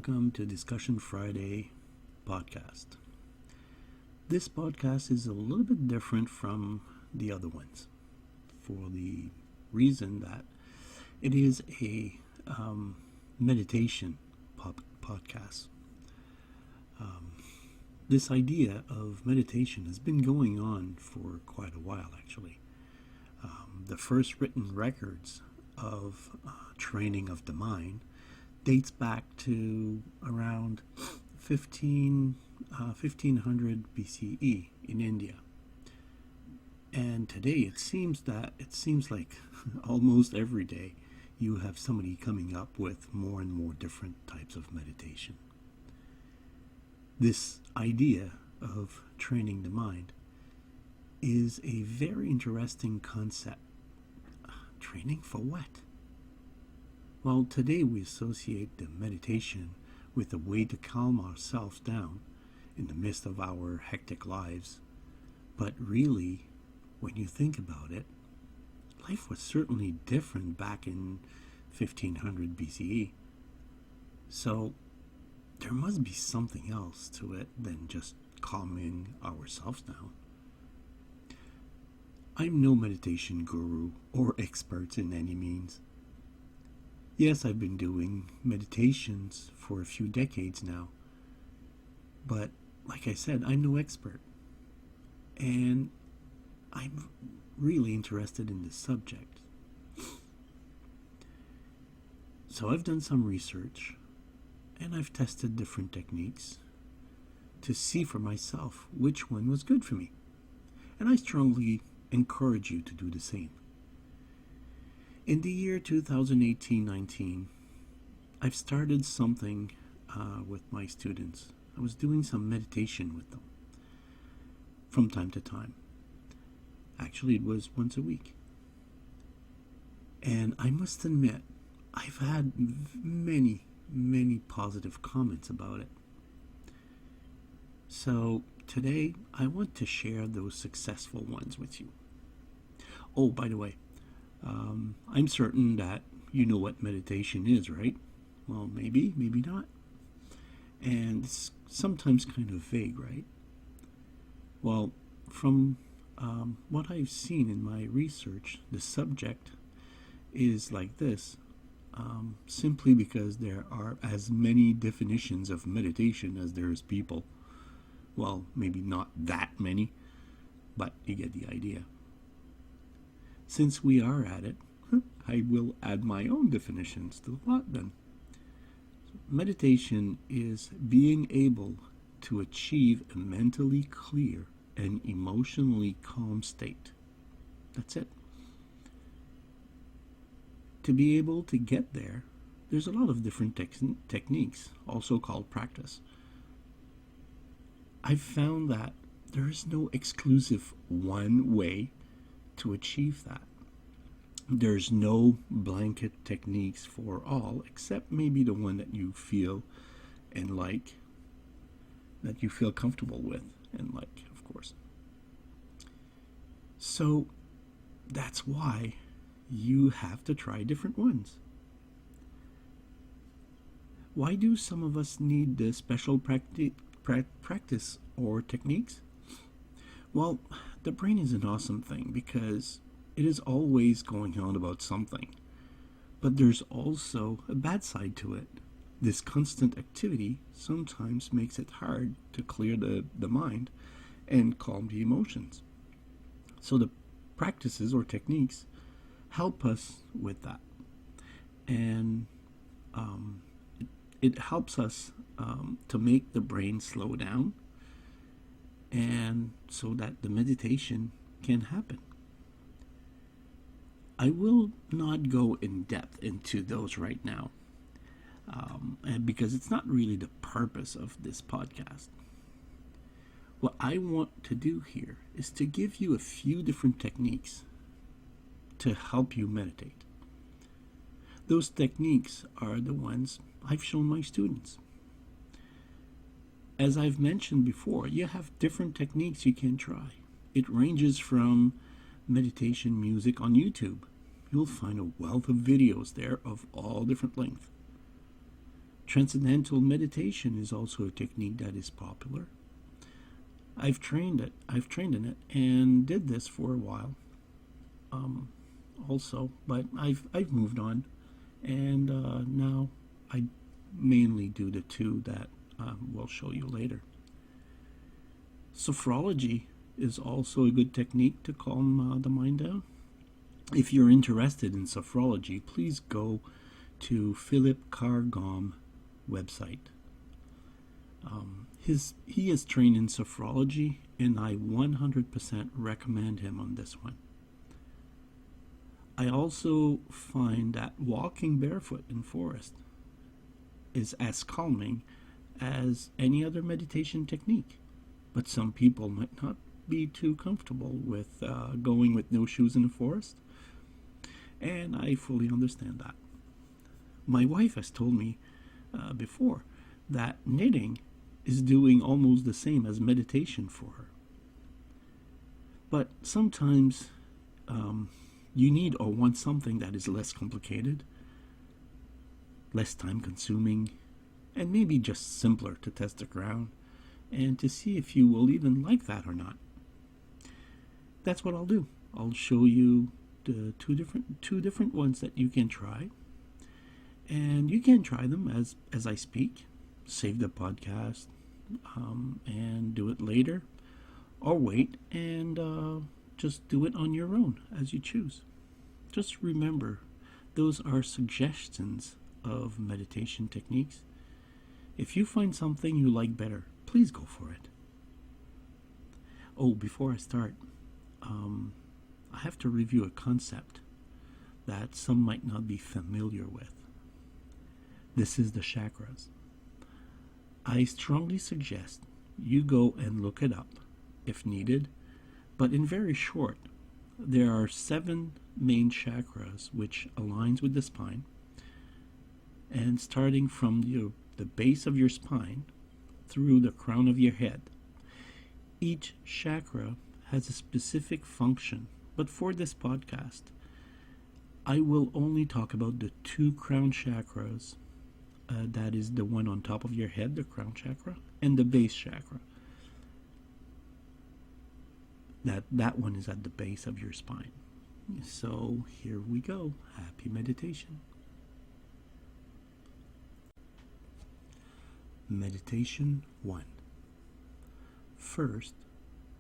welcome to Discussion Friday podcast. This podcast is a little bit different from the other ones for the reason that it is a meditation podcast. This idea of meditation has been going on for quite a while, actually. The first written records of training of the mind dates back to around 1500 BCE in India. And today it seems like almost every day you have somebody coming up with more and more different types of meditation. This idea of training the mind is a very interesting concept. Training for what? Well, today we associate the meditation with a way to calm ourselves down in the midst of our hectic lives. But really, when you think about it, life was certainly different back in 1500 BCE. So there must be something else to it than just calming ourselves down. I'm no meditation guru or expert in any means. Yes, I've been doing meditations for a few decades now, but like I said, I'm no expert, and I'm really interested in this subject. So I've done some research, and I've tested different techniques to see for myself which one was good for me, and I strongly encourage you to do the same. In the year 2018-19, I've started something with my students. I was doing some meditation with them from time to time. Actually, it was once a week. And I must admit, I've had many positive comments about it. So today, I want to share those successful ones with you. Oh, by the way, I'm certain that you know what meditation is, right? Well, maybe not. And it's sometimes kind of vague, right? Well, from what I've seen in my research, the subject is like this, simply because there are as many definitions of meditation as there is people. Well, maybe not that many, but you get the idea. Since we are at it, I will add my own definitions to the lot then. Meditation is being able to achieve a mentally clear and emotionally calm state. That's it. To be able to get there, there's a lot of different techniques, also called practice. I've found that there is no exclusive one way to achieve that. There's no blanket techniques for all, except maybe the one that you feel and like, that you feel comfortable with and like, of course. So that's why you have to try different ones. Why do some of us need the special practice or techniques? Well, the brain is an awesome thing because it is always going on about something. But there's also a bad side to it. This constant activity sometimes makes it hard to clear the mind and calm the emotions. So the practices or techniques help us with that. And it helps us to make the brain slow down, and so that the meditation can happen. I will not go in depth into those right now, and because it's not really the purpose of this podcast. What I want to do here is to give you a few different techniques to help you meditate. Those techniques are the ones I've shown my students. As I've mentioned before, you have different techniques you can try. It ranges from meditation music on YouTube. You'll find a wealth of videos there of all different lengths. Transcendental meditation is also a technique that is popular. I've trained in it and did this for a while. Also, but I've moved on, and now I mainly do the two that we'll show you later. Sophrology is also a good technique to calm the mind down. If you're interested in sophrology, please go to Philip Carr-Gomm website. He is trained in sophrology, and I 100% recommend him on this one. I also find that walking barefoot in forest is as calming as any other meditation technique, but some people might not be too comfortable with going with no shoes in the forest, and I fully understand that. My wife has told me before that knitting is doing almost the same as meditation for her. But sometimes you need or want something that is less complicated, less time consuming, and maybe just simpler to test the ground and to see if you will even like that or not. That's what I'll do. I'll show you the two different ones that you can try, and you can try them as I speak. Save the podcast and do it later, or wait and just do it on your own as you choose. Just remember, those are suggestions of meditation techniques. If you find something you like better, please go for it. Oh, before I start, I have to review a concept that some might not be familiar with. This is the chakras. I strongly suggest you go and look it up if needed, but in very short, there are 7 main chakras which aligns with the spine, and starting from the base of your spine through the crown of your head. Each chakra has a specific function, but for this podcast, I will only talk about the 2 crown chakras. That is the one on top of your head, the crown chakra, and the base chakra. That one is at the base of your spine. So here we go. Happy meditation. Meditation 1. First,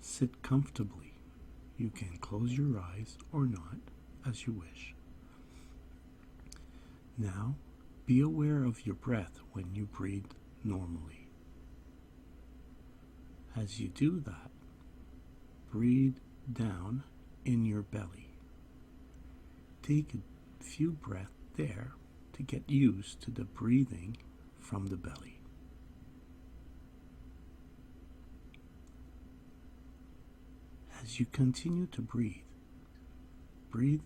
sit comfortably. You can close your eyes or not, as you wish. Now, be aware of your breath when you breathe normally. As you do that, breathe down in your belly. Take a few breaths there to get used to the breathing from the belly. As you continue to breathe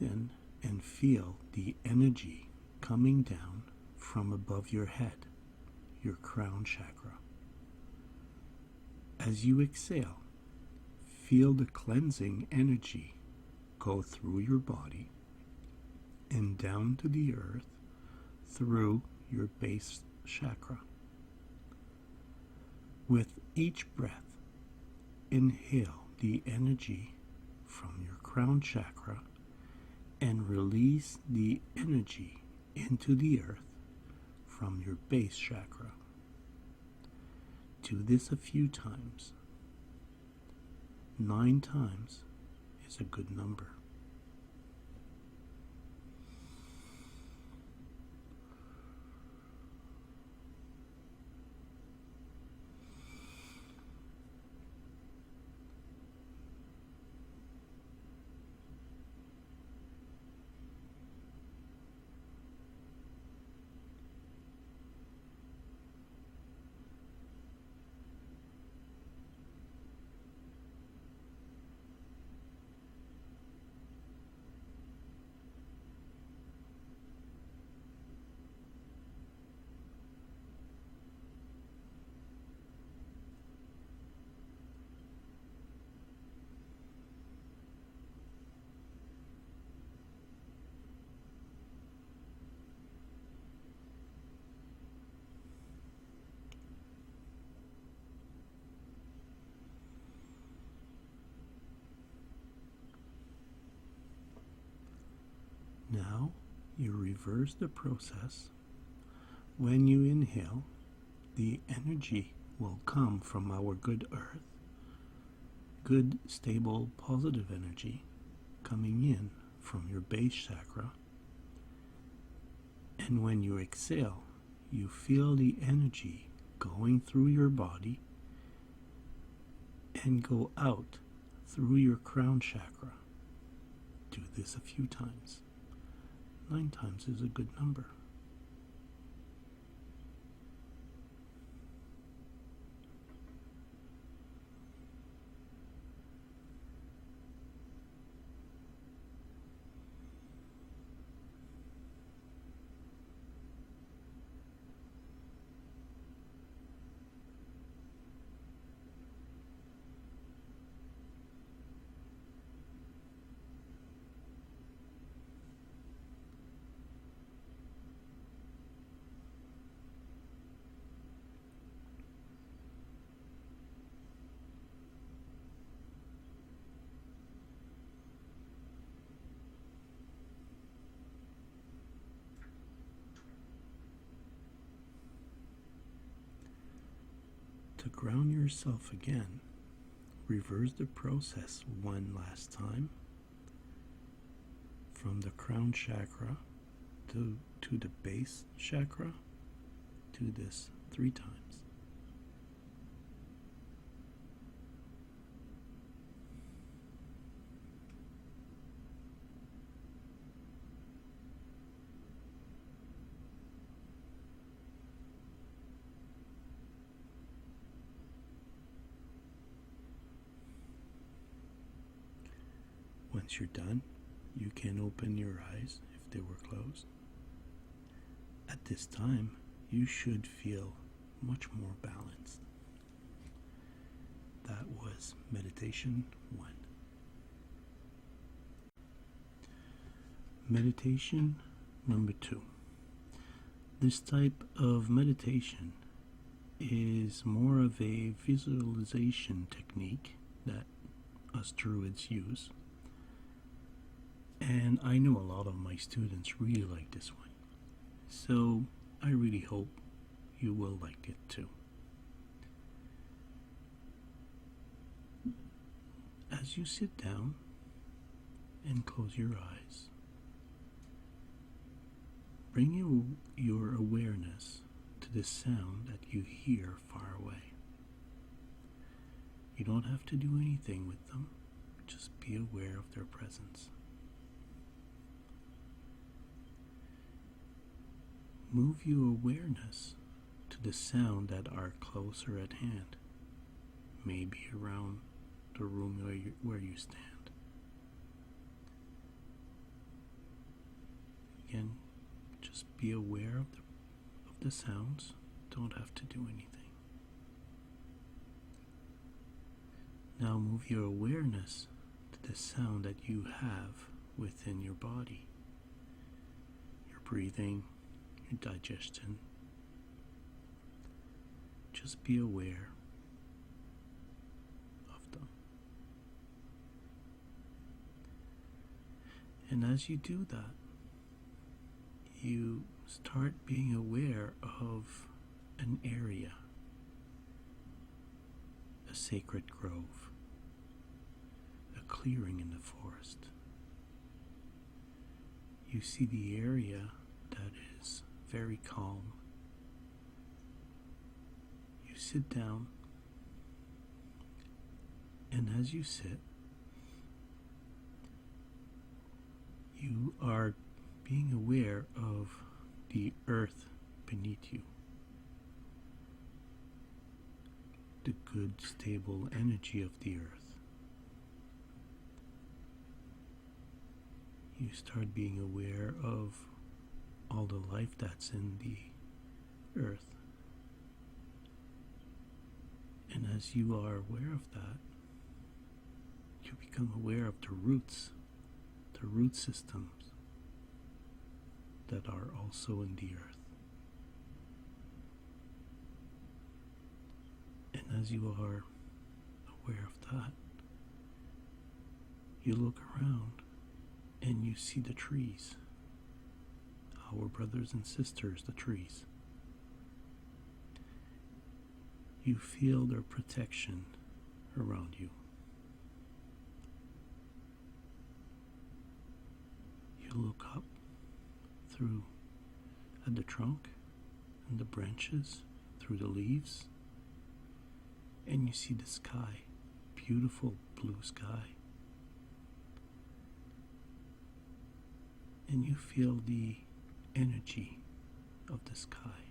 in and feel the energy coming down from above your head, your crown chakra. As you exhale, feel the cleansing energy go through your body and down to the earth through your base chakra. With each breath, inhale the energy from your crown chakra and release the energy into the earth from your base chakra. Do this a few times. 9 times is a good number. reverse the process. When you inhale, the energy will come from our good earth, good, stable, positive energy coming in from your base chakra. And when you exhale, you feel the energy going through your body and go out through your crown chakra. Do this a few times. 9 times is a good number. To ground yourself again, reverse the process one last time from the crown chakra to the base chakra. Do this 3 times. Once you're done, you can open your eyes if they were closed. At this time, you should feel much more balanced. That was meditation 1. Meditation number 2. This type of meditation is more of a visualization technique that us Druids use. And I know a lot of my students really like this one. So I really hope you will like it too. As you sit down and close your eyes, bring your awareness to the sound that you hear far away. You don't have to do anything with them, just be aware of their presence. Move your awareness to the sound that are closer at hand, maybe around the room where you stand. Again, just be aware of the sounds, don't have to do anything. Now move your awareness to the sound that you have within your body, your breathing, digestion. Just be aware of them. And as you do that, you start being aware of an area, a sacred grove, a clearing in the forest. You see the area that is very calm. You sit down, and as you sit, you are being aware of the earth beneath you, the good, stable energy of the earth. You start being aware of all the life that's in the earth. And as you are aware of that, you become aware of the root systems that are also in the earth. And as you are aware of that, you look around and you see the trees, our brothers and sisters, the trees. You feel their protection around you. You look up through at the trunk and the branches, through the leaves, and you see the sky, beautiful blue sky. And you feel the energy of the sky.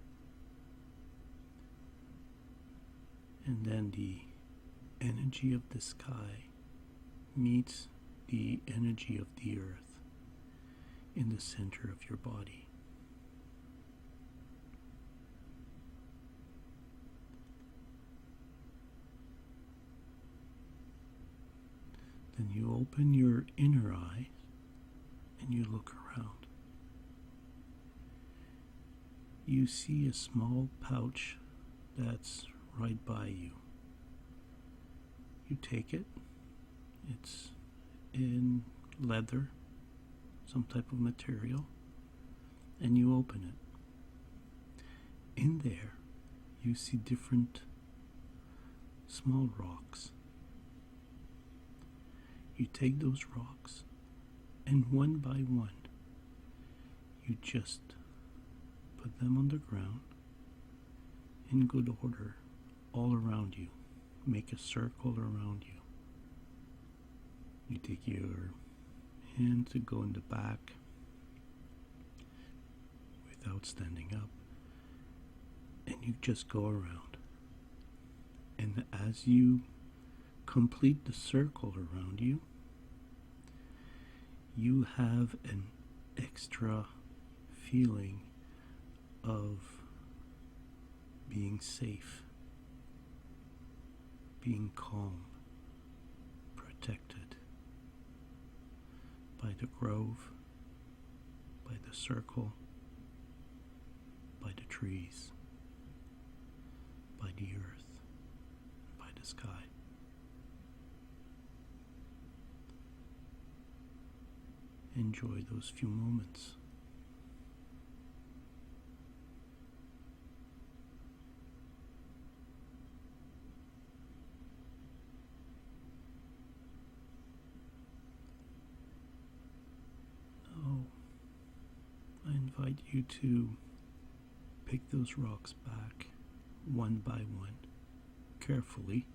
And then the energy of the sky meets the energy of the earth in the center of your body. Then you open your inner eye and you look around. You see a small pouch that's right by you. You take it. It's in leather, some type of material, and you open it. In there, you see different small rocks. You take those rocks, and one by one, you just put them on the ground in good order all around you. Make a circle around you. You take your hand to go in the back without standing up, and you just go around. And as you complete the circle around you, you have an extra feeling of being safe, being calm, protected by the grove, by the circle, by the trees, by the earth, by the sky. Enjoy those few moments. Now, I invite you to pick those rocks back one by one, carefully,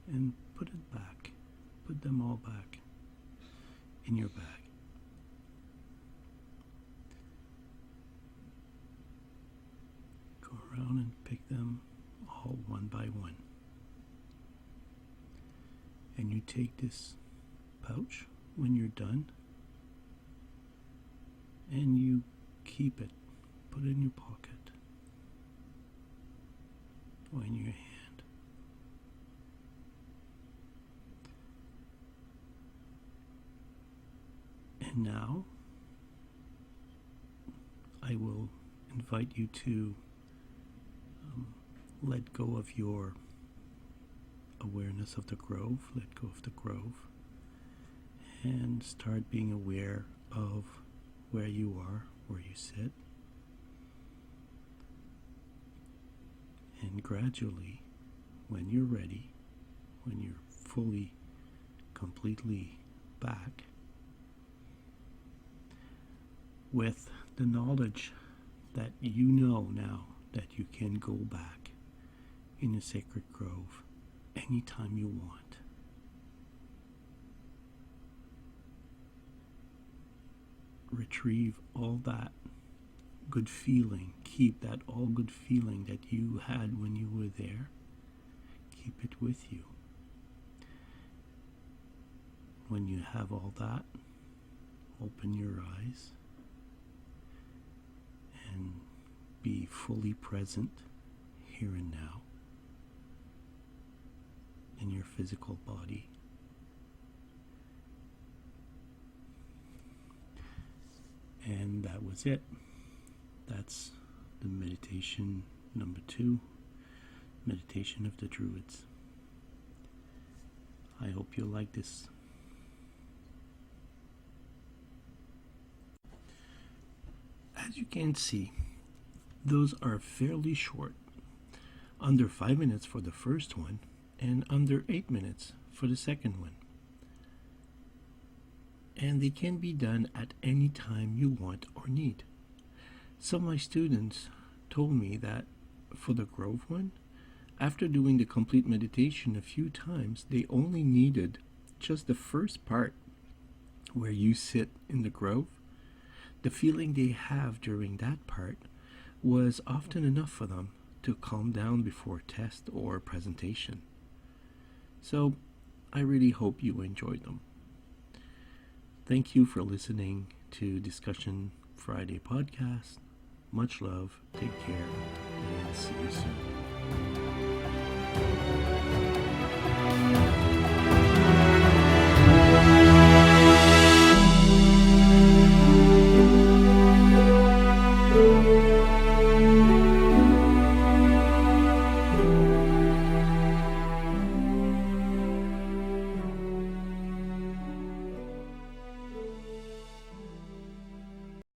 and put it back. Put them all back in your bag. Go around and pick them all one by one. And you take this pouch when you're done, and you keep it, put it in your pocket or in your hand. And now I will invite you to let go of your awareness of the grove, let go of the grove, and start being aware of where you are, where you sit. And gradually, when you're ready, when you're fully, completely back, with the knowledge that you know now that you can go back in a sacred grove anytime you want. Retrieve all that good feeling. Keep that all good feeling that you had when you were there. Keep it with you. When you have all that, open your eyes and be fully present here and now in your physical body. And that was it. That's the meditation number 2, meditation of the Druids. I hope you'll like this. you can see, those are fairly short. Under 5 minutes for the first one, and under 8 minutes for the second one. And they can be done at any time you want or need. Some of my students told me that for the Grove one, after doing the complete meditation a few times, they only needed just the first part where you sit in the Grove. The feeling they have during that part was often enough for them to calm down before test or presentation. So I really hope you enjoyed them. Thank you for listening to Discussion Friday podcast. Much love, take care, and see you soon.